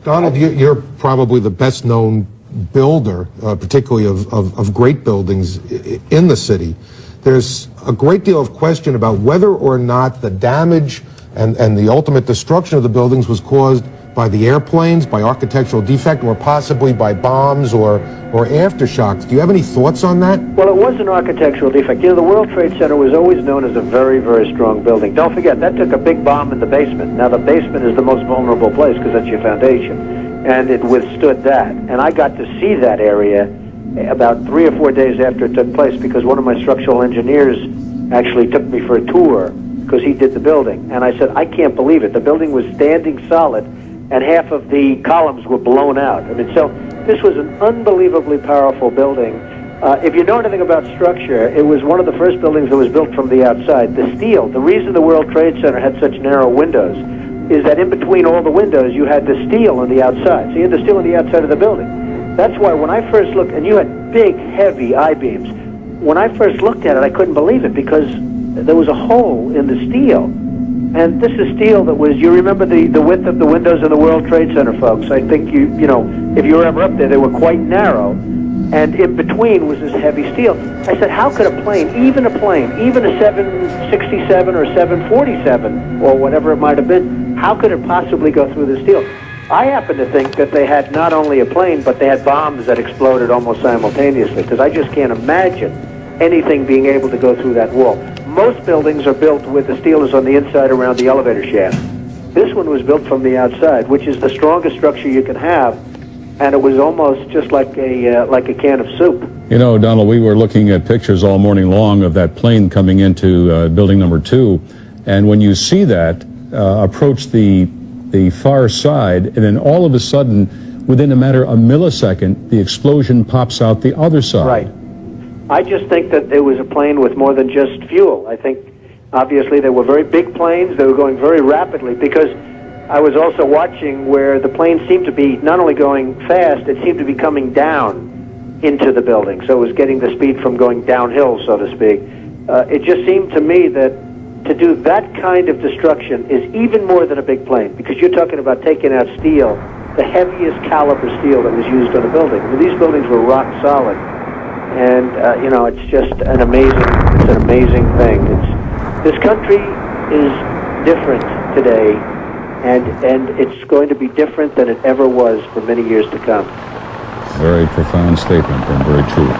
Donald, you're probably the best known builder, particularly of great buildings in the city. There's a great deal of question about whether or not the damage and the ultimate destruction of the buildings was caused by the airplanes, by architectural defect, or possibly by bombs or aftershocks. Do you have any thoughts on that? Well, it was an architectural defect. You know, the World Trade Center was always known as a very, very strong building. Don't forget, that took a big bomb in the basement. Now, the basement is the most vulnerable place because that's your foundation, and it withstood that. And I got to see that area about 3 or 4 days after it took place because one of my structural engineers actually took me for a tour because he did the building. And I said, I can't believe it. The building was standing solid, and half of the columns were blown out. I mean, so this was an unbelievably powerful building. If you know anything about structure, it was one of the first buildings that was built from the outside. The steel, the reason the World Trade Center had such narrow windows is that in between all the windows, you had the steel on the outside. So you had the steel on the outside of the building. That's why when I first looked, and you had big, heavy I-beams, when I first looked at it, I couldn't believe it because there was a hole in the steel. And this is steel that was, you remember the width of the windows in the World Trade Center, folks. I think you know, if you were ever up there, they were quite narrow. And in between was this heavy steel. I said, how could a plane, even a 767 or 747, or whatever it might have been, how could it possibly go through the steel? I happen to think that they had not only a plane, but they had bombs that exploded almost simultaneously, because I just can't imagine anything being able to go through that wall. Most buildings are built with the steel is on the inside around the elevator shaft. This one was built from the outside, which is the strongest structure you can have, and it was almost just like a can of soup. You know, Donald, we were looking at pictures all morning long of that plane coming into building number 2, and when you see that approach the far side, and then all of a sudden, within a matter of a millisecond, the explosion pops out the other side. Right. I just think that it was a plane with more than just fuel. I think, obviously, they were very big planes. They were going very rapidly because I was also watching where the plane seemed to be not only going fast, it seemed to be coming down into the building. So it was getting the speed from going downhill, so to speak. It just seemed to me that to do that kind of destruction is even more than a big plane because you're talking about taking out steel, the heaviest caliber steel that was used on a building. I mean, these buildings were rock solid. And, you know, it's just an amazing thing. This country is different today, and it's going to be different than it ever was for many years to come. Very profound statement and very true.